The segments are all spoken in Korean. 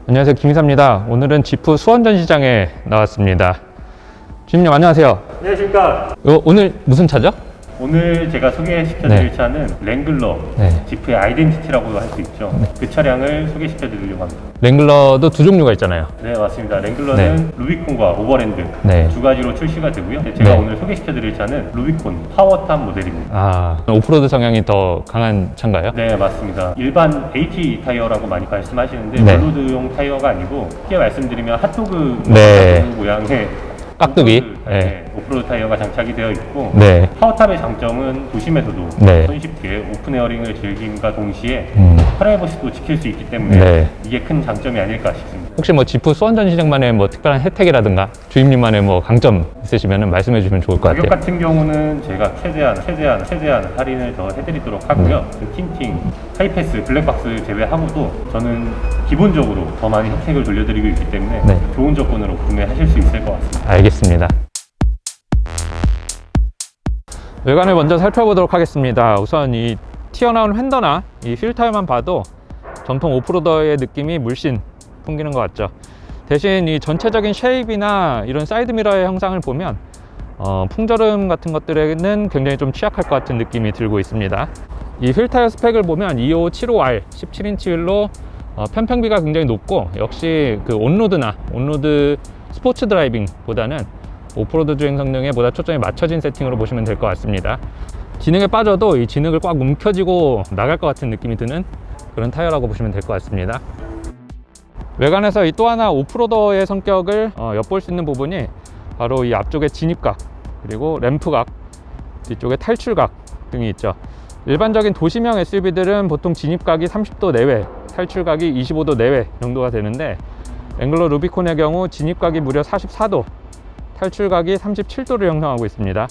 안녕하세요, 김이사입니다. 오늘은 지프 수원 전시장에 나왔습니다. 주임님 안녕하세요. 안녕하십니까. 오늘 무슨 차죠? 오늘 제가 소개시켜드릴 네. 차는 랭글러 네. 지프의 아이덴티티라고 할 수 있죠. 그 차량을 소개시켜드리려고 합니다. 랭글러도 두 종류가 있잖아요. 네, 맞습니다. 랭글러는 네. 루비콘과 오버랜드 네. 두 가지로 출시가 되고요. 제가 네. 오늘 소개시켜드릴 차는 루비콘 파워탑 모델입니다. 오프로드 성향이 더 강한 차인가요? 네, 맞습니다. 일반 AT 타이어라고 많이 말씀하시는데 네. 올로드용 타이어가 아니고 쉽게 말씀드리면 핫도그 네. 모양의 깍두기? 오프로드 타이어가 장착이 되어 있고 네. 파워탑의 장점은 도심에서도 네. 손쉽게 오픈 에어링을 즐김과 동시에 프라이버시도 지킬 수 있기 때문에 네. 이게 큰 장점이 아닐까 싶습니다. 혹시 뭐 지프 수원 전시장만의 뭐 특별한 혜택이라든가 주임님만의 뭐 강점 있으시면 말씀해 주시면 좋을 것 가격 같아요. 같은 경우는 제가 최대한 할인을 더 해드리도록 하고요. 틴팅, 하이패스, 블랙박스 제외하고도 저는 기본적으로 더 많이 혜택을 돌려드리고 있기 때문에 네. 좋은 조건으로 구매하실 수 있을 것 같습니다. 알겠습니다. 외관을 먼저 살펴보도록 하겠습니다. 우선 이 튀어나온 휀더나 이 휠타일만 봐도 전통 오프로더의 느낌이 물씬 풍기는 것 같죠. 대신 이 전체적인 쉐입이나 이런 사이드미러의 형상을 보면 풍절음 같은 것들에는 굉장히 좀 취약할 것 같은 느낌이 들고 있습니다. 이 휠타일 스펙을 보면 2575R 17인치 휠로 편평비가 굉장히 높고, 역시 그 온로드 스포츠 드라이빙보다는 오프로드 주행 성능에 보다 초점이 맞춰진 세팅으로 보시면 될 것 같습니다. 진흙에 빠져도 이 진흙을 꽉 움켜쥐고 나갈 것 같은 느낌이 드는 그런 타이어라고 보시면 될 것 같습니다. 외관에서 이 또 하나 오프로더의 성격을 엿볼 수 있는 부분이 바로 이 앞쪽에 진입각, 그리고 램프각, 뒤쪽에 탈출각 등이 있죠. 일반적인 도시명 SUV들은 보통 진입각이 30도 내외, 탈출각이 25도 내외 정도가 되는데, 랭글러 루비콘의 경우 진입각이 무려 44도, 탈출각이 37도를 형성하고 있습니다.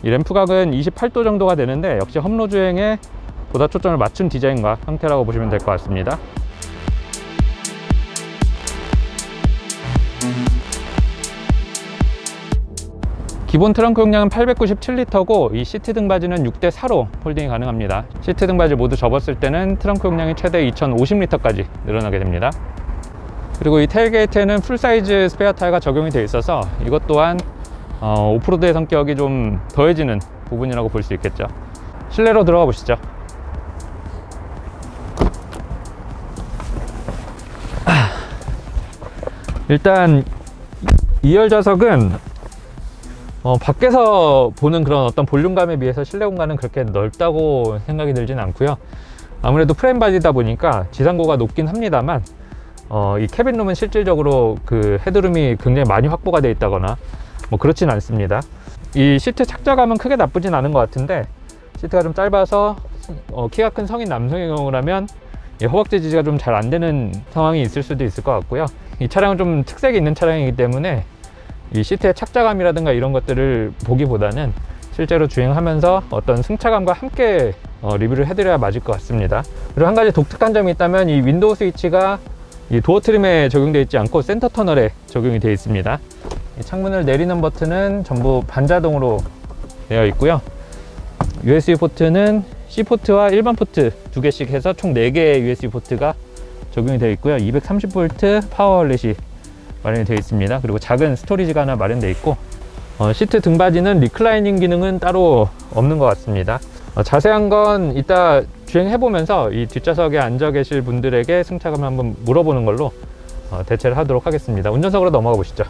이 램프각은 28도 정도가 되는데, 역시 험로 주행에 보다 초점을 맞춘 디자인과 형태라고 보시면 될 것 같습니다. 기본 트렁크 용량은 897리터고 이 시트 등받이는 6대4로 폴딩이 가능합니다. 시트 등받이 모두 접었을 때는 트렁크 용량이 최대 2050리터까지 늘어나게 됩니다. 그리고 이 테일게이트에는 풀사이즈 스페어 타이어가 적용이 되어 있어서 이것 또한 오프로드의 성격이 좀 더해지는 부분이라고 볼 수 있겠죠. 실내로 들어가 보시죠. 일단 2열 좌석은 밖에서 보는 그런 어떤 볼륨감에 비해서 실내 공간은 그렇게 넓다고 생각이 들지는 않고요. 아무래도 프레임 바디다 보니까 지상고가 높긴 합니다만 이 캐빈룸은 실질적으로 그 헤드룸이 굉장히 많이 확보가 되어 있다거나 뭐 그렇진 않습니다. 이 시트 착자감은 크게 나쁘진 않은 것 같은데, 시트가 좀 짧아서 키가 큰 성인 남성의 경우라면 이 허벅지 지지가 좀 잘 안 되는 상황이 있을 수도 있을 것 같고요. 이 차량은 좀 특색이 있는 차량이기 때문에 이 시트의 착자감이라든가 이런 것들을 보기보다는 실제로 주행하면서 어떤 승차감과 함께 리뷰를 해드려야 맞을 것 같습니다. 그리고 한 가지 독특한 점이 있다면, 이 윈도우 스위치가 이 도어 트림에 적용되어 있지 않고 센터 터널에 적용이 되어 있습니다. 이 창문을 내리는 버튼은 전부 반자동으로 되어 있고요. USB 포트는 C포트와 일반 포트 두 개씩 해서 총 4개의 USB 포트가 적용이 되어 있고요. 230V 파워 아울렛이 마련이 되어 있습니다. 그리고 작은 스토리지가 하나 마련되어 있고, 시트 등받이는 리클라이닝 기능은 따로 없는 것 같습니다. 자세한 건 이따 주행해보면서 이 뒷좌석에 앉아 계실 분들에게 승차감을 한번 물어보는 걸로 대체를 하도록 하겠습니다. 운전석으로 넘어가 보시죠.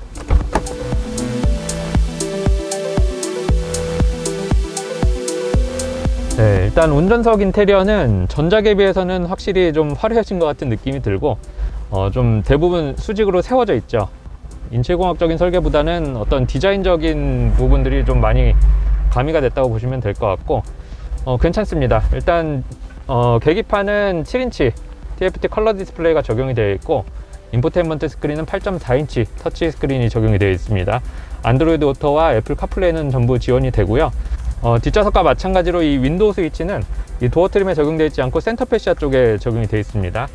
네, 일단 운전석 인테리어는 전작에 비해서는 확실히 좀 화려해진 것 같은 느낌이 들고, 좀 대부분 수직으로 세워져 있죠. 인체공학적인 설계보다는 어떤 디자인적인 부분들이 좀 많이 가미가 됐다고 보시면 될 것 같고, 괜찮습니다. 일단 계기판은 7인치 TFT 컬러 디스플레이가 적용이 되어 있고, 인포테인먼트 스크린은 8.4인치 터치 스크린이 적용이 되어 있습니다. 안드로이드 오토와 애플 카플레이는 전부 지원이 되고요. 뒷좌석과 마찬가지로 이 윈도우 스위치는 이 도어 트림에 적용되어 있지 않고 센터 패시아 쪽에 적용이 되어 있습니다.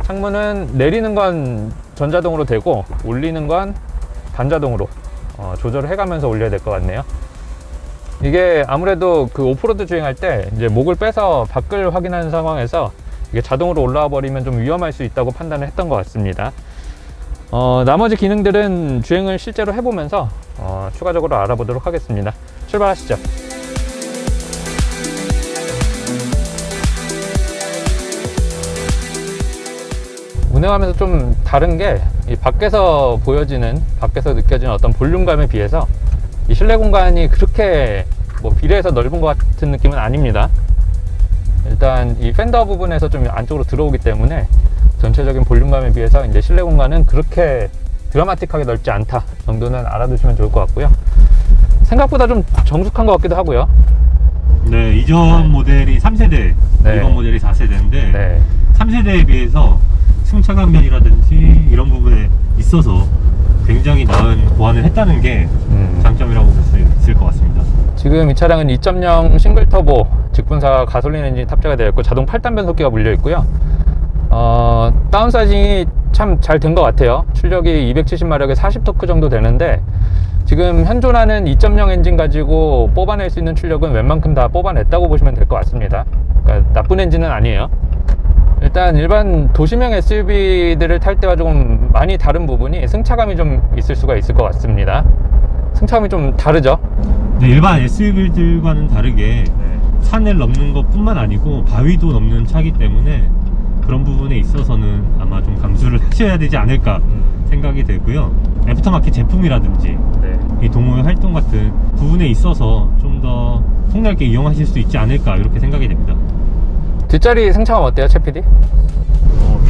창문은 내리는 건 전자동으로 되고 올리는 건 반자동으로 조절을 해가면서 올려야 될 것 같네요. 이게 아무래도 그 오프로드 주행할 때 이제 목을 빼서 밖을 확인하는 상황에서 이게 자동으로 올라와 버리면 좀 위험할 수 있다고 판단을 했던 것 같습니다. 나머지 기능들은 주행을 실제로 해보면서 추가적으로 알아보도록 하겠습니다. 출발하시죠. 운행하면서 좀 다른 게 이 밖에서 보여지는, 밖에서 느껴지는 어떤 볼륨감에 비해서 이 실내 공간이 그렇게 뭐 비례해서 넓은 것 같은 느낌은 아닙니다. 일단 이 팬더 부분에서 좀 안쪽으로 들어오기 때문에 전체적인 볼륨감에 비해서 이제 실내 공간은 그렇게 드라마틱하게 넓지 않다 정도는 알아두시면 좋을 것 같고요. 생각보다 좀 정숙한 것 같기도 하고요. 네, 이전 모델이 3세대, 네. 이번 모델이 4세대인데 네. 3세대에 비해서 승차감 면이라든지 이런 부분에 있어서 굉장히 나은 보완을 했다는 게 장점이라고 볼 수 있을 것 같습니다. 지금 이 차량은 2.0 싱글 터보 직분사 가솔린 엔진이 탑재가 되어 있고 자동 8단 변속기가 물려 있고요. 다운사이징이 참 잘 된 것 같아요. 출력이 270마력에 40토크 정도 되는데 지금 현존하는 2.0 엔진 가지고 뽑아낼 수 있는 출력은 웬만큼 다 뽑아냈다고 보시면 될 것 같습니다. 그러니까 나쁜 엔진은 아니에요. 일단 일반 도시명 SUV들을 탈 때와 조금 많이 다른 부분이 승차감이 좀 있을 수가 있을 것 같습니다. 승차감이 좀 다르죠? 네, 일반 SUV들과는 다르게 산을 넘는 것 뿐만 아니고 바위도 넘는 차기 때문에 그런 부분에 있어서는 아마 좀 감수를 하셔야 되지 않을까 생각이 들고요. 애프터마켓 제품이라든지 이 동호회 활동 같은 부분에 있어서 좀 더 폭넓게 이용하실 수 있지 않을까 이렇게 생각이 됩니다. 뒷자리 승차감 어때요, 최 PD?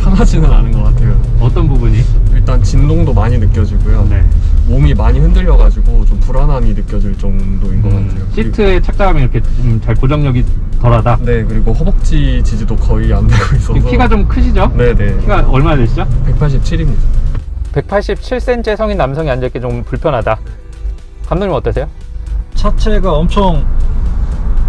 편하지는 않은 것 같아요. 어떤 부분이? 일단 진동도 많이 느껴지고요. 네. 몸이 많이 흔들려가지고 좀 불안함이 느껴질 정도인 것 같아요. 시트의 착장감이 이렇게 좀 잘 고정력이 덜하다. 네, 그리고 허벅지 지지도 거의 안 되고 있어서. 키가 좀 크시죠? 네네. 키가 얼마나 되시죠? 187입니다. 187cm 성인 남성이 앉아있기 좀 불편하다. 감독님 어떠세요? 차체가 엄청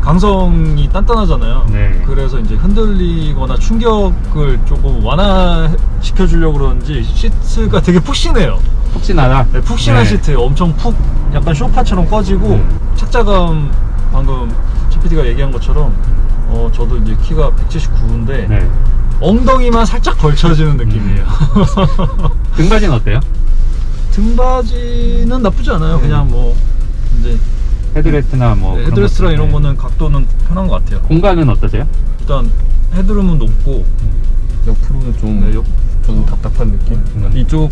강성이 단단하잖아요. 네. 그래서 이제 흔들리거나 충격을 조금 완화시켜 주려고 그러는지 시트가 되게 푹신해요. 혹시나다. 네, 푹신한 네. 시트, 엄청 푹 약간 소파처럼 꺼지고 착자감 방금 최 PD가 얘기한 것처럼 저도 이제 키가 179인데 네. 엉덩이만 살짝 걸쳐지는 느낌이에요. 등받이는 어때요? 등받이는 나쁘지 않아요. 그냥 뭐 이제 헤드레스트나 뭐 그런 헤드레스트랑 것들. 이런 거는 각도는 편한 것 같아요. 공간은 어떠세요? 일단 헤드룸은 높고 옆으로는 좀, 네, 좀 답답한 느낌? 이쪽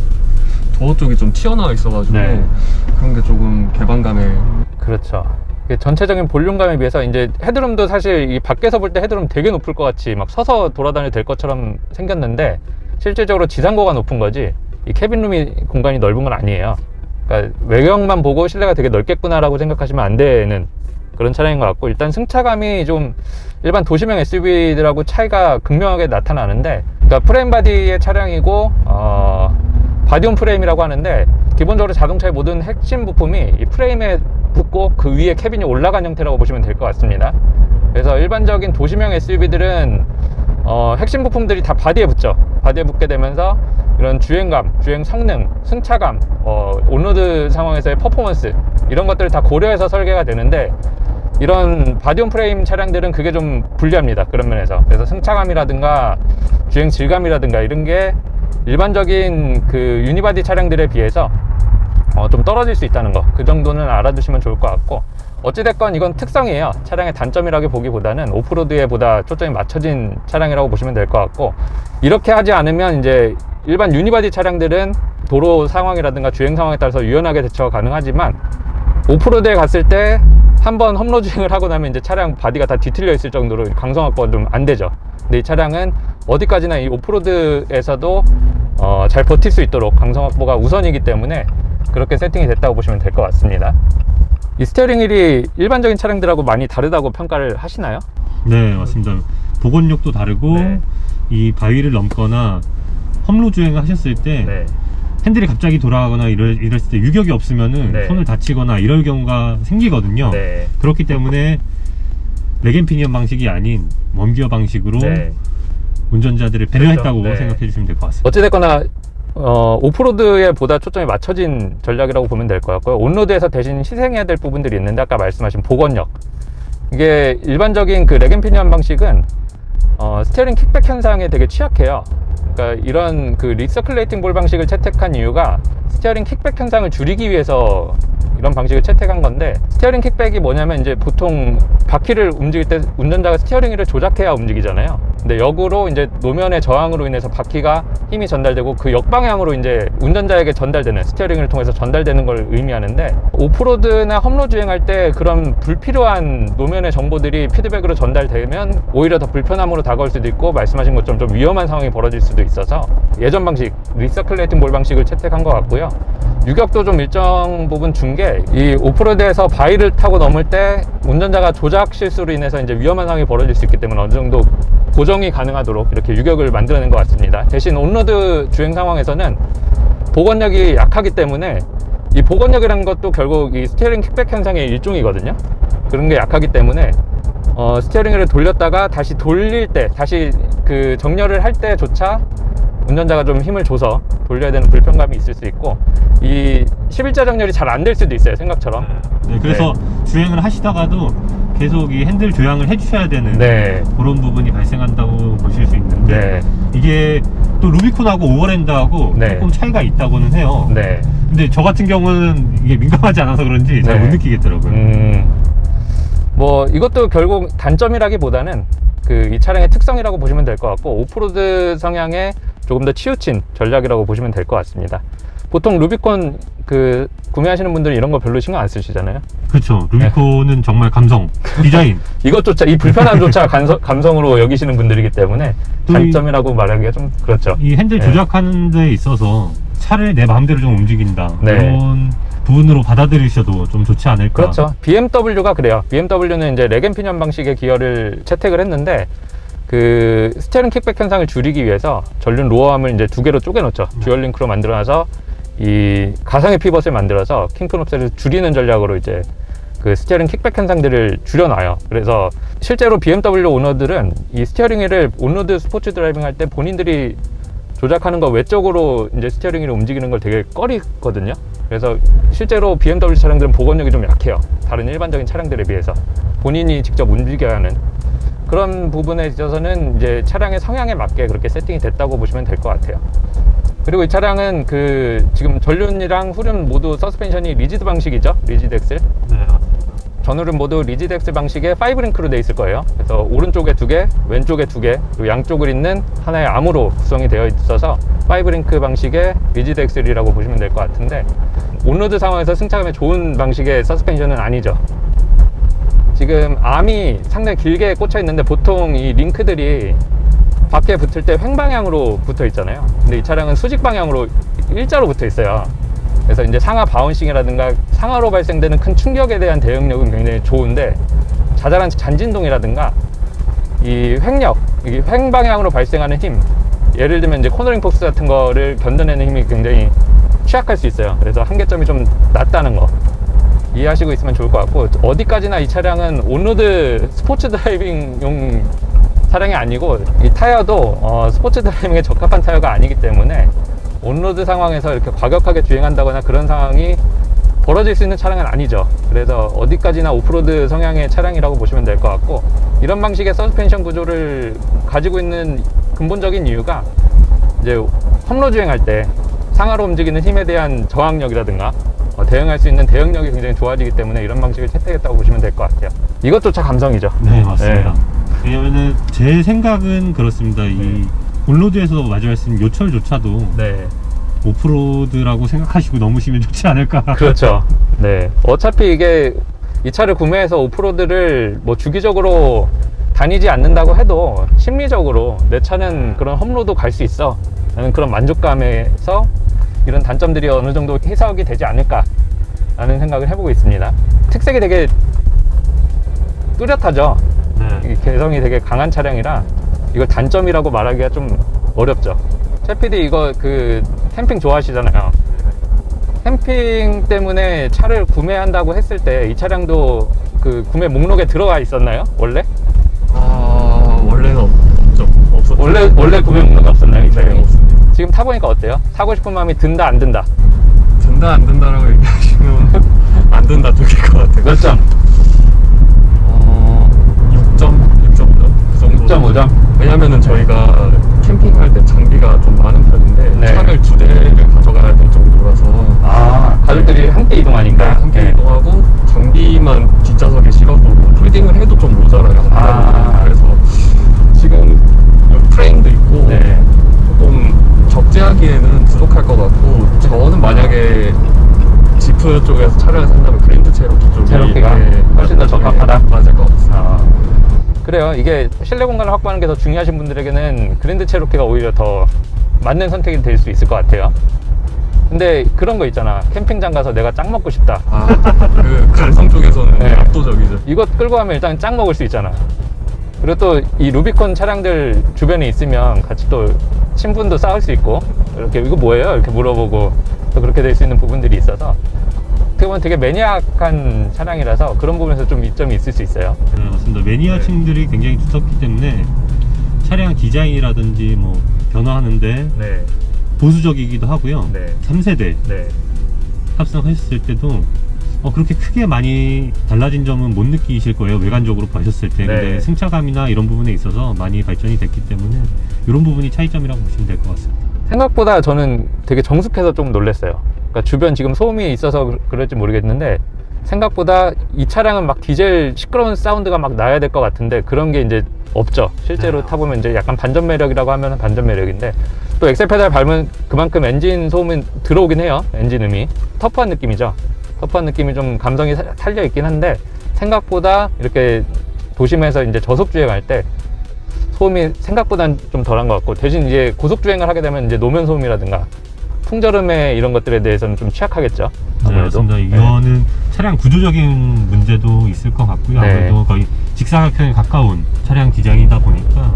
도어 쪽이 좀 튀어나와 있어가지고 네. 그런 게 조금 개방감에. 그렇죠. 이게 전체적인 볼륨감에 비해서 이제 헤드룸도 사실 이 밖에서 볼 때 헤드룸 되게 높을 것 같이 막 서서 돌아다녀도 될 것처럼 생겼는데 실질적으로 지상고가 높은 거지 이 캐빈룸이 공간이 넓은 건 아니에요. 그러니까 외경만 보고 실내가 되게 넓겠구나라고 생각하시면 안 되는 그런 차량인 것 같고, 일단 승차감이 좀 일반 도시명 SUV들하고 차이가 극명하게 나타나는데, 그러니까 프레임 바디의 차량이고 바디온 프레임이라고 하는데 기본적으로 자동차의 모든 핵심 부품이 이 프레임에 붙고 그 위에 캐빈이 올라간 형태라고 보시면 될 것 같습니다. 그래서 일반적인 도시명 SUV들은 핵심 부품들이 다 바디에 붙죠. 바디에 붙게 되면서 이런 주행감, 주행 성능, 승차감, 온로드 상황에서의 퍼포먼스 이런 것들을 다 고려해서 설계가 되는데, 이런 바디온 프레임 차량들은 그게 좀 불리합니다. 그런 면에서. 그래서 승차감이라든가 주행 질감이라든가 이런 게 일반적인 그 유니바디 차량들에 비해서 좀 떨어질 수 있다는 거, 그 정도는 알아두시면 좋을 것 같고, 어찌됐건 이건 특성이에요. 차량의 단점이라고 보기보다는 오프로드에 보다 초점이 맞춰진 차량이라고 보시면 될 것 같고, 이렇게 하지 않으면 이제 일반 유니바디 차량들은 도로 상황이라든가 주행 상황에 따라서 유연하게 대처가 가능하지만 오프로드에 갔을 때 한번 험로 주행을 하고 나면 이제 차량 바디가 다 뒤틀려 있을 정도로 강성 확보가 좀 안 되죠. 근데 이 차량은 어디까지나 이 오프로드에서도 잘 버틸 수 있도록 강성 확보가 우선이기 때문에 그렇게 세팅이 됐다고 보시면 될 것 같습니다. 이 스티어링 휠이 일반적인 차량들하고 많이 다르다고 평가를 하시나요? 네, 맞습니다. 복원력도 다르고 네. 이 바위를 넘거나 험로 주행을 하셨을 때 핸들이 갑자기 돌아가거나 이랬을 때 유격이 없으면은 네. 손을 다치거나 이럴 경우가 생기거든요. 네. 그렇기 때문에 렉앤피니언 방식이 아닌 멈기어 방식으로 운전자들을 배려했다고 그렇죠. 네. 생각해 주시면 될 것 같습니다. 어찌됐거나 오프로드에 보다 초점이 맞춰진 전략이라고 보면 될 것 같고요. 온로드에서 대신 희생해야 될 부분들이 있는데, 아까 말씀하신 복원력, 이게 일반적인 그 렉앤피니언 방식은 스티어링 킥백 현상에 되게 취약해요. 그러니까 이런 그 리서큘레이팅 볼 방식을 채택한 이유가 스티어링 킥백 현상을 줄이기 위해서 이런 방식을 채택한 건데, 스티어링 킥백이 뭐냐면 이제 보통 바퀴를 움직일 때 운전자가 스티어링 휠을 조작해야 움직이잖아요. 근데 역으로 이제 노면의 저항으로 인해서 바퀴가 힘이 전달되고 그 역방향으로 이제 운전자에게 전달되는, 스티어링을 통해서 전달되는 걸 의미하는데, 오프로드나 험로 주행할 때 그런 불필요한 노면의 정보들이 피드백으로 전달되면 오히려 더 불편함으로 다가올 수도 있고, 말씀하신 것처럼 좀 위험한 상황이 벌어질 수도 있어서 예전 방식 리서큘레이팅 볼 방식을 채택한 것 같고요. 유격도 좀 일정 부분 준 게, 이 오프로드에서 바위를 타고 넘을 때 운전자가 조작 실수로 인해서 이제 위험한 상황이 벌어질 수 있기 때문에 어느 정도 고정이 가능하도록 이렇게 유격을 만들어낸 것 같습니다. 대신 온로드 주행 상황에서는 복원력이 약하기 때문에, 이 복원력이라는 것도 결국 이 스티어링 킥백 현상의 일종이거든요. 그런 게 약하기 때문에 스티어링을 돌렸다가 다시 돌릴 때, 다시 그 정렬을 할 때조차 운전자가 좀 힘을 줘서 돌려야 되는 불편감이 있을 수 있고, 이 11자 정렬이 잘 안 될 수도 있어요, 생각처럼. 네, 그래서 주행을 하시다가도 계속 이 핸들 조향을 해주셔야 되는 네. 그런 부분이 발생한다고 보실 수 있는데, 네. 이게 또 루비콘하고 오버랜드하고 네. 조금 차이가 있다고는 해요. 네. 근데 저 같은 경우는 이게 민감하지 않아서 그런지 잘 네. 못 느끼겠더라고요. 뭐 이것도 결국 단점이라기보다는 그 이 차량의 특성이라고 보시면 될 것 같고, 오프로드 성향에 조금 더 치우친 전략이라고 보시면 될 것 같습니다. 보통 루비콘 그 구매하시는 분들은 이런 거 별로 신경 안 쓰시잖아요. 그렇죠. 루비콘은 정말 감성, 디자인. 이것조차, 이 불편함조차 감성으로 여기시는 분들이기 때문에 단점이라고 말하기가 좀 그렇죠. 이 핸들 네. 조작하는 데 있어서 차를 내 마음대로 좀 움직인다. 네. 그런 부분으로 받아들이셔도 좀 좋지 않을까. 그렇죠. BMW가 그래요. BMW는 이제 렉앤피년 방식의 기어를 채택을 했는데, 그 스티어링 킥백 현상을 줄이기 위해서 전륜 로어암을 이제 두 개로 쪼개놓죠. 듀얼 링크로 만들어놔서 이 가상의 피벗을 만들어서 킹큰 옵셋을 줄이는 전략으로 이제 그 스티어링 킥백 현상들을 줄여놔요. 그래서 실제로 BMW 오너들은 이 스티어링 휠을 온로드 스포츠 드라이빙 할 때 본인들이 조작하는 거 외적으로 이제 스티어링 휠을 움직이는 걸 되게 꺼리거든요. 그래서 실제로 BMW 차량들은 복원력이 좀 약해요. 다른 일반적인 차량들에 비해서 본인이 직접 움직여야 하는 그런 부분에 있어서는 이제 차량의 성향에 맞게 그렇게 세팅이 됐다고 보시면 될 것 같아요. 그리고 이 차량은 그 지금 전륜이랑 후륜 모두 서스펜션이 리지드 방식이죠. 리지드 엑셀. 네. 전후륜 모두 리지드 엑셀 방식의 5링크로 되어 있을 거예요. 그래서 오른쪽에 2개, 왼쪽에 2개, 그리고 양쪽을 잇는 하나의 암으로 구성이 되어 있어서 5링크 방식의 리지드 엑셀이라고 보시면 될 것 같은데, 온로드 상황에서 승차감에 좋은 방식의 서스펜션은 아니죠. 지금 암이 상당히 길게 꽂혀 있는데, 보통 이 링크들이 밖에 붙을 때 횡방향으로 붙어 있잖아요. 근데 이 차량은 수직 방향으로 일자로 붙어 있어요. 그래서 이제 상하 바운싱이라든가 상하로 발생되는 큰 충격에 대한 대응력은 굉장히 좋은데, 자잘한 잔진동이라든가 이 횡력, 이 횡방향으로 발생하는 힘, 예를 들면 이제 코너링 폭스 같은 거를 견뎌내는 힘이 굉장히 취약할 수 있어요. 그래서 한계점이 좀 낮다는 거 이해하시고 있으면 좋을 것 같고, 어디까지나 이 차량은 온로드 스포츠 드라이빙용 차량이 아니고, 이 타이어도 스포츠 드라이빙에 적합한 타이어가 아니기 때문에 온로드 상황에서 이렇게 과격하게 주행한다거나 그런 상황이 벌어질 수 있는 차량은 아니죠. 그래서 어디까지나 오프로드 성향의 차량이라고 보시면 될 것 같고, 이런 방식의 서스펜션 구조를 가지고 있는 근본적인 이유가 이제 험로 주행할 때 상하로 움직이는 힘에 대한 저항력이라든가 대응할 수 있는 대응력이 굉장히 좋아지기 때문에 이런 방식을 채택했다고 보시면 될 것 같아요. 이것조차 감성이죠. 네, 맞습니다. 왜냐면은 제 생각은 그렇습니다. 이 온로드에서 말씀하신 요철조차도 네. 오프로드라고 생각하시고 넘으시면 좋지 않을까. 그렇죠. 네. 어차피 이게 이 차를 구매해서 오프로드를 뭐 주기적으로 다니지 않는다고 해도 심리적으로 내 차는 그런 험로도 갈 수 있어 라는 그런 만족감에서 이런 단점들이 어느 정도 해석이 되지 않을까 라는 생각을 해보고 있습니다. 특색이 되게 뚜렷하죠. 네. 이 개성이 되게 강한 차량이라 이걸 단점이라고 말하기가 좀 어렵죠. 최 PD 이거 그 캠핑 좋아하시잖아요. 캠핑 때문에 차를 구매한다고 했을 때 이 차량도 그 구매 목록에 들어가 있었나요? 원래? 원래는 없었죠. 원래 구매 목록이 없었나요? 이 차량이? 네, 없습니다. 지금 타보니까 어때요? 사고 싶은 마음이 든다 안 든다? 든다 안 든다라고 얘기하시면 안 든다 두 개일 것 같아요. 몇 점? 6.5점? 그 정도? 6.5점? 왜냐면은 저희가 캠핑할 때 장비가 좀 많은 편인데 네. 차를 2대를 가져가야 될 정도라서 가족들이 네. 함께 이동하니까. 함께 네. 이동하고 장비만 뒷좌석에 실어도 폴딩을 해도 좀 모자라요. 아. 그래서 지금 프레임도 있고 네. 조금 적재하기에는 부족할 것 같고 저는 만약에 지프 쪽에서 차량을 산다면 그랜드 체로키 쪽이 체로키가 훨씬 더 적합하다? 맞을 것 같습니다. 그래요. 이게 실내 공간을 확보하는 게 더 중요하신 분들에게는 그랜드 체로키가 오히려 더 맞는 선택이 될 수 있을 것 같아요. 근데 그런 거 있잖아. 캠핑장 가서 내가 짱 먹고 싶다. 그 감성 쪽에서는 네. 압도적이죠. 이거 끌고 가면 일단 짱 먹을 수 있잖아. 그리고 또 이 루비콘 차량들 주변에 있으면 같이 또 친분도 쌓을 수 있고, 이렇게 이거 뭐예요? 이렇게 물어보고 또 그렇게 될 수 있는 부분들이 있어서 어떻게 보면 되게 매니악한 차량이라서 그런 부분에서 좀 이점이 있을 수 있어요. 네, 맞습니다. 매니아층들이 굉장히 두텁기 때문에 차량 디자인이라든지 뭐 변화하는데 네. 보수적이기도 하고요. 네. 3세대 네. 탑승하셨을 때도 그렇게 크게 많이 달라진 점은 못 느끼실 거예요. 외관적으로 보셨을 때. 네. 근데 승차감이나 이런 부분에 있어서 많이 발전이 됐기 때문에 이런 부분이 차이점이라고 보시면 될 것 같습니다. 생각보다 저는 되게 정숙해서 좀 놀랐어요. 그러니까 주변 지금 소음이 있어서 그럴지 모르겠는데 생각보다 이 차량은 막 디젤 시끄러운 사운드가 막 나야 될 것 같은데 그런 게 이제 없죠. 실제로 타보면 이제 약간 반전 매력이라고 하면 반전 매력인데 또 엑셀 페달 밟으면 그만큼 엔진 소음은 들어오긴 해요. 엔진 음이 터프한 느낌이죠. 터프한 느낌이 좀 감성이 살려 있긴 한데 생각보다 이렇게 도심에서 이제 저속 주행할 때 소음이 생각보다는 좀 덜한 것 같고 대신 이제 고속 주행을 하게 되면 이제 노면 소음이라든가 풍절음에 이런 것들에 대해서는 좀 취약하겠죠. 네, 아무래도. 맞습니다. 이거는 차량 구조적인 문제도 있을 것 같고요. 네. 아무래도 거의 직사각형에 가까운 차량 디자인이다 보니까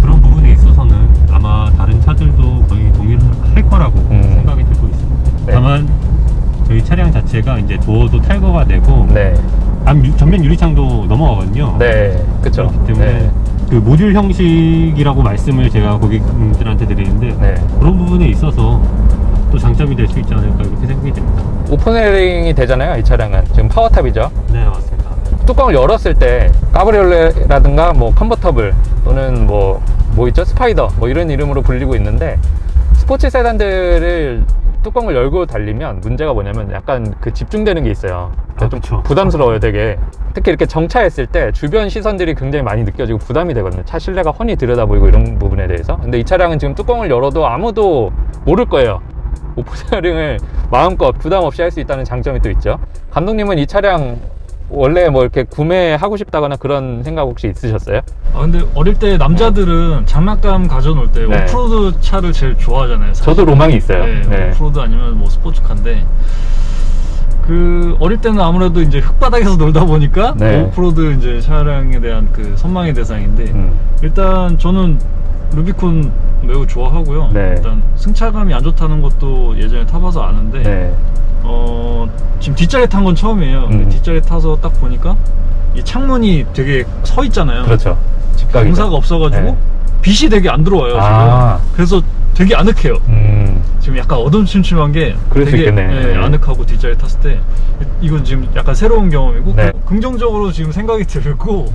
그런 부분에 있어서는 아마 다른 차들도 거의 동의를 할 거라고 생각이 들고 있습니다. 네. 다만 저희 차량 자체가 이제 도어도 탈거가 되고 네. 전면 유리창도 넘어가거든요. 네. 그쵸. 그렇기 때문에 네. 그 모듈 형식이라고 말씀을 제가 고객님들한테 드리는데 네. 그런 부분에 있어서 또 장점이 될 수 있지 않을까 이렇게 생각이 됩니다. 오픈웨어링이 되잖아요. 이 차량은 지금 파워탑이죠. 네, 맞습니다. 뚜껑을 열었을 때 까브리올레라든가 뭐 컨버터블 또는 뭐 있죠? 스파이더 뭐 이런 이름으로 불리고 있는데 스포츠 세단들을 뚜껑을 열고 달리면 문제가 뭐냐면 약간 그 집중되는 게 있어요. 좀 그쵸. 부담스러워요, 되게. 특히 이렇게 정차했을 때 주변 시선들이 굉장히 많이 느껴지고 부담이 되거든요. 차 실내가 훤히 들여다보이고 이런 부분에 대해서. 근데 이 차량은 지금 뚜껑을 열어도 아무도 모를 거예요. 오프닝을 마음껏 부담 없이 할 수 있다는 장점이 또 있죠. 감독님은 이 차량 원래 뭐 이렇게 구매하고 싶다거나 그런 생각 혹시 있으셨어요? 근데 어릴 때 남자들은 장난감 가져놓을 때 네. 오프로드 차를 제일 좋아하잖아요. 사실. 저도 로망이 있어요. 네, 네. 오프로드 아니면 뭐 스포츠카인데 그 어릴 때는 아무래도 이제 흙바닥에서 놀다 보니까 네. 오프로드 이제 차량에 대한 그 선망의 대상인데 일단 저는 루비콘 매우 좋아하고요. 네. 일단 승차감이 안 좋다는 것도 예전에 타봐서 아는데 네. 지금 뒷자리 탄 건 처음이에요. 근데 뒷자리 타서 딱 보니까 이 창문이 되게 서 있잖아요. 그렇죠. 직각이죠. 공사가 없어가지고 네. 빛이 되게 안 들어와요. 아. 지금. 그래서 되게 아늑해요. 지금 약간 어둠침침한 게 그럴 수 되게 있겠네. 네. 아늑하고 뒷자리 탔을 때 이건 지금 약간 새로운 경험이고 네. 긍정적으로 지금 생각이 들고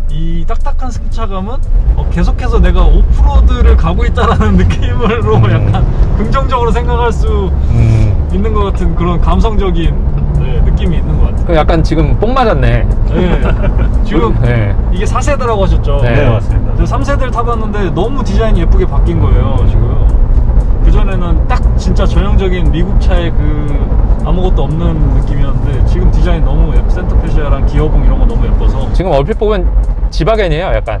이 딱딱한 승차감은 계속해서 내가 오프로드를 가고 있다라는 느낌으로 약간 긍정적으로 생각할 수 있는 것 같은 그런 감성적인 느낌이 있는 것 같아요. 그럼 약간 지금 뽕 맞았네. 네. 지금 네. 이게 4세대라고 하셨죠? 네, 맞습니다. 저 3세대를 타봤는데 너무 디자인이 예쁘게 바뀐 거예요, 지금. 그전에는 딱 진짜 전형적인 미국 차의 그 아무것도 없는 느낌이었는데 지금 디자인 너무 센터페시아랑 기어봉 이런 거 너무 예뻐서 지금 얼핏 보면 지바겐이에요, 약간.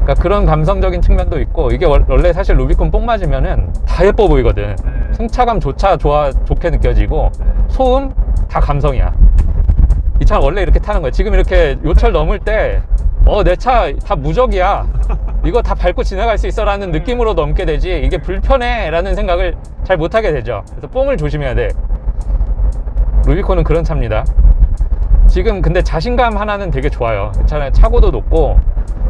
그러니까 그런 감성적인 측면도 있고 이게 원래 사실 루비콘 뽕 맞으면은 다 예뻐 보이거든. 승차감조차 좋게 느껴지고 소음 다 감성이야. 이 차는 원래 이렇게 타는 거야. 지금 이렇게 요철 넘을 때 내 차 다 무적이야. 이거 다 밟고 지나갈 수 있어 라는 느낌으로 넘게 되지 이게 불편해 라는 생각을 잘 못하게 되죠. 그래서 뽕을 조심해야 돼. 루비콘은 그런 차입니다. 지금 근데 자신감 하나는 되게 좋아요. 이 차는 차고도 높고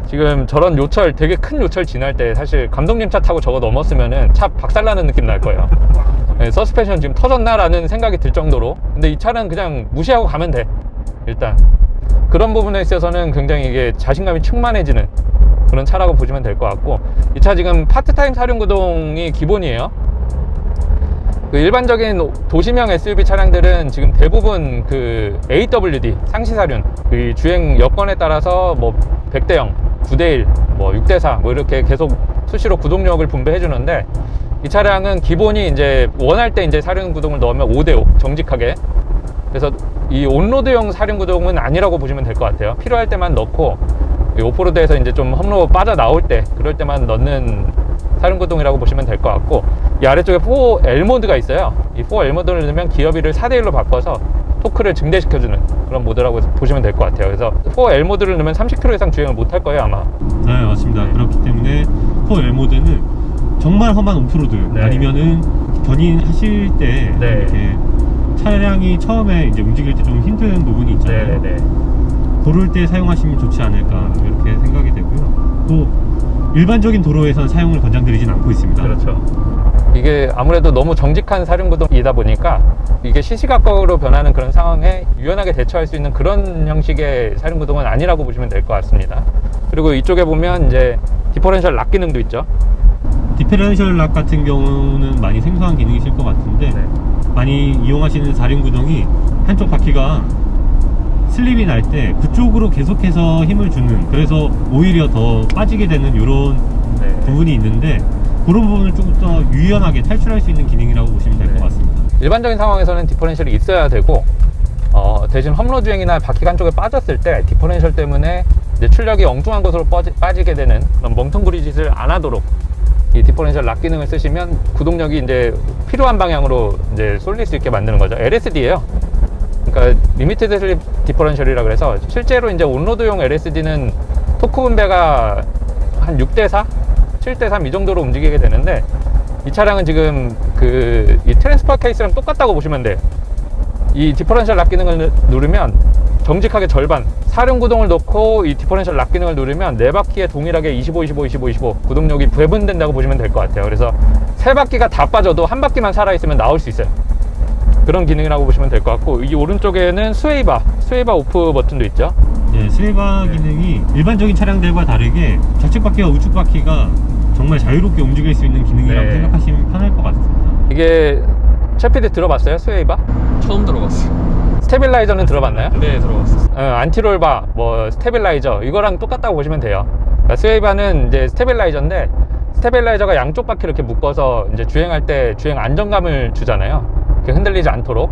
지금 저런 요철 되게 큰 요철 지날 때 사실 감독님 차 타고 저거 넘었으면은 차 박살나는 느낌 날 거예요. 네, 서스펜션 지금 터졌나 라는 생각이 들 정도로. 근데 이 차는 그냥 무시하고 가면 돼. 일단 그런 부분에 있어서는 굉장히 이게 자신감이 충만해지는 그런 그런 차라고 보시면 될 것 같고, 이 차 지금 파트타임 사륜구동이 기본이에요. 그 일반적인 도시명 SUV 차량들은 지금 대부분 그 AWD 상시사륜, 그 주행 여건에 따라서 뭐 100대0, 9대1, 뭐 6대4 뭐 이렇게 계속 수시로 구동력을 분배해 주는데, 이 차량은 기본이 이제 원할 때 이제 사륜 구동을 넣으면 5대5 정직하게. 그래서 이 온로드용 사륜 구동은 아니라고 보시면 될 것 같아요. 필요할 때만 넣고, 이 오프로드에서 이제 좀 험로 빠져 나올 때 그럴 때만 넣는 사륜 구동이라고 보시면 될 것 같고, 이 아래쪽에 4L 모드가 있어요. 이 4L 모드를 넣으면 기어비를 4대1로 바꿔서 토크를 증대시켜주는 그런 모드라고 보시면 될 것 같아요. 그래서 4L 모드를 넣으면 30km 이상 주행을 못 할 거예요, 아마. 네, 맞습니다. 그렇기 때문에 4L 모드는 정말 험한 오프로드, 네. 아니면은 견인하실 때 네. 이렇게 차량이 처음에 이제 움직일 때 좀 힘든 부분이 있잖아요. 그럴 때 사용하시면 좋지 않을까 이렇게 생각이 되고요. 또 일반적인 도로에선 사용을 권장드리진 않고 있습니다. 그렇죠. 이게 아무래도 너무 정직한 사륜구동이다 보니까 이게 시시각각으로 변하는 그런 상황에 유연하게 대처할 수 있는 그런 형식의 사륜구동은 아니라고 보시면 될 것 같습니다. 그리고 이쪽에 보면 이제 디퍼런셜 락 기능도 있죠. 디페런셜 락 같은 경우는 많이 생소한 기능이실 것 같은데, 많이 이용하시는 사륜구동이 한쪽 바퀴가 슬립이 날 때 그쪽으로 계속해서 힘을 주는, 그래서 오히려 더 빠지게 되는 이런 부분이 있는데, 그런 부분을 조금 더 유연하게 탈출할 수 있는 기능이라고 보시면 될 것 같습니다. 일반적인 상황에서는 디퍼런셜이 있어야 되고, 대신 험로 주행이나 바퀴가 한쪽에 빠졌을 때 디퍼런셜 때문에 이제 출력이 엉뚱한 곳으로 빠지게 되는 그런 멍텅구리 짓을 안 하도록 이 디퍼런셜 락 기능을 쓰시면 구동력이 이제 필요한 방향으로 이제 쏠릴 수 있게 만드는 거죠. LSD예요. 그러니까 리미티드 슬립 디퍼런셜이라 그래서 실제로 이제 온로드용 LSD는 토크 분배가 한 6대4, 7대3 이 정도로 움직이게 되는데, 이 차량은 지금 그 이 트랜스퍼 케이스랑 똑같다고 보시면 돼요. 이 디퍼런셜 락 기능을 누르면 정직하게 절반, 사륜 구동을 넣고 이 디퍼런셜 락 기능을 누르면 네 바퀴에 동일하게 25, 25, 25, 25 구동력이 배분된다고 보시면 될 것 같아요. 그래서 세 바퀴가 다 빠져도 한 바퀴만 살아있으면 나올 수 있어요. 그런 기능이라고 보시면 될 것 같고, 이 오른쪽에는 스웨이바 오프 버튼도 있죠. 네, 스웨이바 기능이 일반적인 차량들과 다르게 좌측 바퀴와 우측 바퀴가 정말 자유롭게 움직일 수 있는 기능이라고 네. 생각하시면 편할 것 같습니다. 이게 채피드 들어봤어요? 스웨이바? 처음 들어봤어요. 스테빌라이저는 들어봤나요? 네, 들어봤어요. 안티롤바, 뭐 스테빌라이저 이거랑 똑같다고 보시면 돼요. 그러니까 스웨이바는 이제 스테빌라이저인데, 스테빌라이저가 양쪽 바퀴 이렇게 묶어서 이제 주행할 때 주행 안정감을 주잖아요. 이렇게 흔들리지 않도록.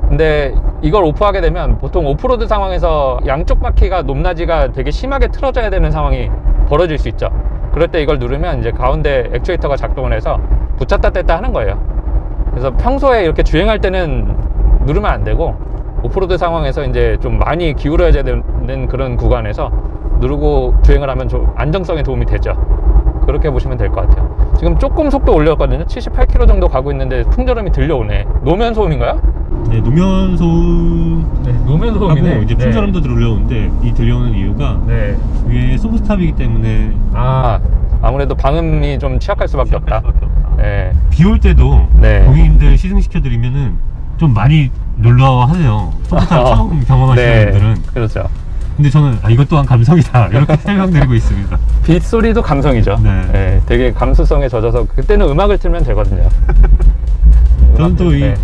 근데 이걸 오프하게 되면 보통 오프로드 상황에서 양쪽 바퀴가 높낮이가 되게 심하게 틀어져야 되는 상황이 벌어질 수 있죠. 그럴 때 이걸 누르면 이제 가운데 액추에이터가 작동을 해서 붙였다 뗐다 하는 거예요. 그래서 평소에 이렇게 주행할 때는 누르면 안 되고, 오프로드 상황에서 이제 좀 많이 기울어야 되는 그런 구간에서 누르고 주행을 하면 좀 안정성에 도움이 되죠. 그렇게 보시면 될 것 같아요. 지금 조금 속도 올렸거든요. 78km 정도 가고 있는데 풍절음이 들려오네. 노면 소음인가요? 네, 노면 소음 네, 노면 하고 이제 풍절음도 들려오는데, 이 들려오는 이유가 네. 위에 소프트탑이기 때문에 아무래도 방음이 좀 취약할 수밖에 없다. 네. 비 올 때도 네. 고객님들 시승시켜 드리면은 좀 많이 놀라워하네요. 소프트탑 처음 경험하시는 분들은. 그렇죠. 근데 저는 이것 또한 감성이다 이렇게 설명드리고 있습니다. 빗소리도 감성이죠. 네. 네, 되게 감수성에 젖어서 그때는 음악을 틀면 되거든요. 저는 또 이 네.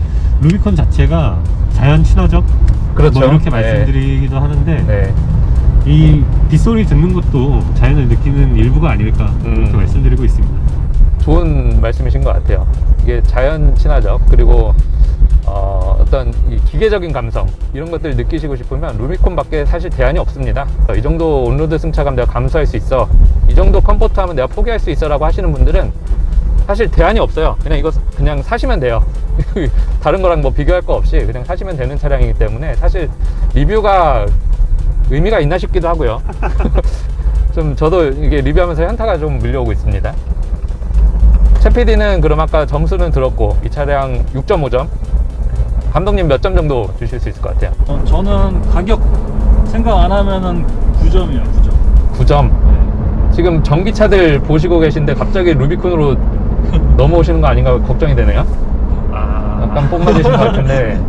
루비콘 자체가 자연 친화적, 그렇죠. 뭐 이렇게 네. 말씀드리기도 하는데, 네. 이 빗소리 듣는 것도 자연을 느끼는 일부가 아닐까 이렇게 말씀드리고 있습니다. 좋은 말씀이신 것 같아요. 이게 자연 친화적, 그리고 어떤 이 기계적인 감성 이런 것들을 느끼시고 싶으면 루비콘밖에 사실 대안이 없습니다. 이 정도 온로드 승차감 내가 감수할 수 있어, 이 정도 컴포트하면 내가 포기할 수 있어 라고 하시는 분들은 사실 대안이 없어요. 그냥 이거 그냥 사시면 돼요. 다른 거랑 뭐 비교할 거 없이 그냥 사시면 되는 차량이기 때문에 사실 리뷰가 의미가 있나 싶기도 하고요. 좀 저도 이게 리뷰하면서 현타가 좀 밀려오고 있습니다. 최 PD는 그럼 아까 점수는 들었고, 이 차량 6.5점, 감독님 몇 점 정도 주실 수 있을 것 같아요? 저는 가격 생각 안 하면은 9점이에요. 9점. 9점. 지금 전기차들 보시고 계신데 갑자기 루비콘으로 넘어오시는 거 아닌가 걱정이 되네요. 약간 뽕 맞으신 것 같은데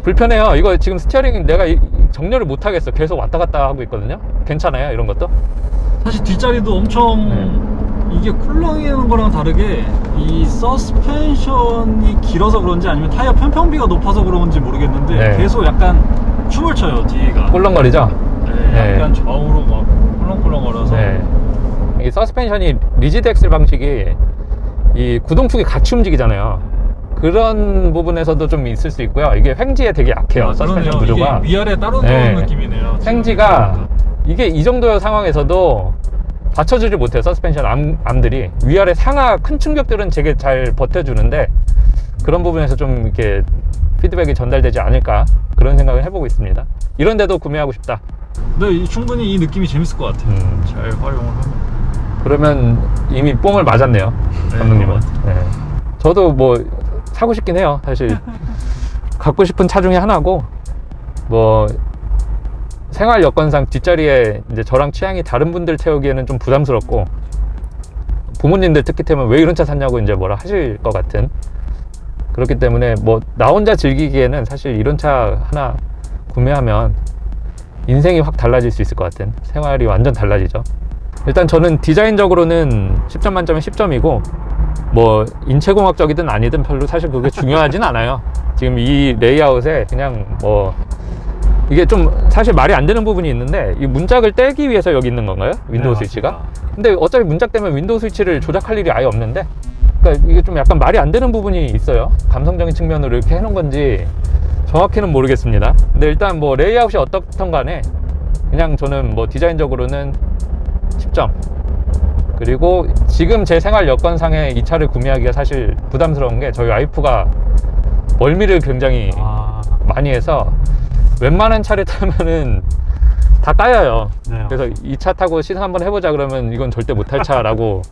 불편해요. 이거 지금 스티어링 내가 정렬을 못 하겠어. 계속 왔다 갔다 하고 있거든요. 괜찮아요, 이런 것도? 사실 뒷자리도 엄청 이게 쿨러이는 거랑 다르게 이 서스펜션이 길어서 그런지 아니면 타이어 편평비가 높아서 그런지 모르겠는데 네. 계속 약간 춤을 춰요 뒤가. 꿀렁거리죠? 네, 약간 좌우로 막 꿀렁꿀렁거려서. 네. 이 서스펜션이 리지드 엑셀 방식이 이 구동축이 같이 움직이잖아요. 그런 부분에서도 좀 있을 수 있고요. 이게 횡지에 되게 약해요. 아, 서스펜션 그러네요. 구조가. 이게 위아래 따로 네. 노는 느낌이네요. 지금. 횡지가 이게 이 정도 상황에서도 받쳐주지 못해요. 서스펜션 암들이. 위아래 상하 큰 충격들은 되게 잘 버텨주는데 그런 부분에서 좀 이렇게 피드백이 전달되지 않을까 그런 생각을 해보고 있습니다. 이런데도 구매하고 싶다. 네, 충분히 이 느낌이 재밌을 것 같아요. 잘 활용을 하면. 그러면 이미 뽕을 맞았네요. 네, 감독님은. 네. 저도 뭐 사고 싶긴 해요. 사실 갖고 싶은 차 중에 하나고, 뭐 생활 여건상 뒷자리에 이제 저랑 취향이 다른 분들 태우기에는 좀 부담스럽고, 부모님들 특히 태우면 왜 이런 차 샀냐고 이제 뭐라 하실 것 같은. 그렇기 때문에 뭐 나 혼자 즐기기에는 사실 이런 차 하나 구매하면 인생이 확 달라질 수 있을 것 같은, 생활이 완전 달라지죠. 일단 저는 디자인적으로는 10점 만점에 10점이고, 뭐 인체공학적이든 아니든 별로 사실 그게 중요하진 않아요. 지금 이 레이아웃에 그냥 뭐 이게 좀 사실 말이 안 되는 부분이 있는데, 이 문짝을 떼기 위해서 여기 있는 건가요? 윈도우 네, 스위치가? 맞습니다. 근데 어차피 문짝 떼면 윈도우 스위치를 조작할 일이 아예 없는데, 그러니까 이게 좀 약간 말이 안 되는 부분이 있어요. 감성적인 측면으로 이렇게 해놓은 건지 정확히는 모르겠습니다. 근데 일단 뭐 레이아웃이 어떻든 간에 그냥 저는 뭐 디자인적으로는 10점. 그리고 지금 제 생활 여건상에 이 차를 구매하기가 사실 부담스러운 게, 저희 와이프가 멀미를 굉장히 많이 해서 웬만한 차를 타면은 다 까여요. 네, 그래서 이 차 타고 시승 한번 해보자 그러면 이건 절대 못할 차라고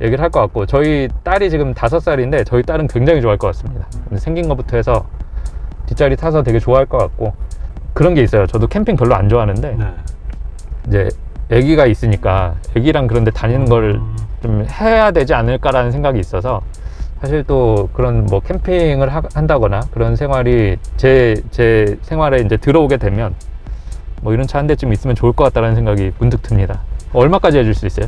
얘기를 할 것 같고, 저희 딸이 지금 5살인데 저희 딸은 굉장히 좋아할 것 같습니다. 생긴 것부터 해서 뒷자리 타서 되게 좋아할 것 같고, 그런 게 있어요. 저도 캠핑 별로 안 좋아하는데 네. 이제 애기가 있으니까 애기랑 그런데 다니는 걸 좀 해야 되지 않을까라는 생각이 있어서, 사실 또 그런 뭐 캠핑을 한다거나 그런 생활이 제 생활에 이제 들어오게 되면 뭐 이런 차 한 대쯤 있으면 좋을 것 같다는 생각이 문득 듭니다. 얼마까지 해줄 수 있어요?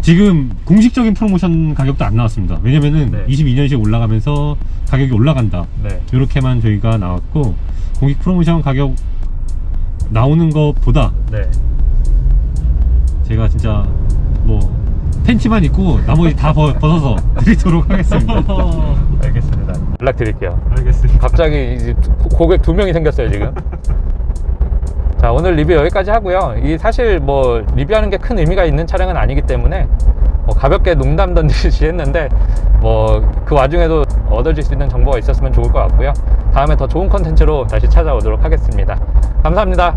지금 공식적인 프로모션 가격도 안 나왔습니다. 왜냐면은 네. 22년씩 올라가면서 가격이 올라간다, 네. 이렇게만 저희가 나왔고, 공식 프로모션 가격 나오는 것보다 네. 제가 진짜 뭐 팬티만 입고 나머지 다 벗어서 드리도록 하겠습니다. 알겠습니다. 연락드릴게요. 알겠습니다. 갑자기 이제 고객 2명이 생겼어요 지금. 자, 오늘 리뷰 여기까지 하고요. 이 사실 뭐 리뷰하는 게 큰 의미가 있는 차량은 아니기 때문에 뭐 가볍게 농담 던지듯이 했는데, 뭐 그 와중에도 얻어질 수 있는 정보가 있었으면 좋을 것 같고요. 다음에 더 좋은 컨텐츠로 다시 찾아오도록 하겠습니다. 감사합니다.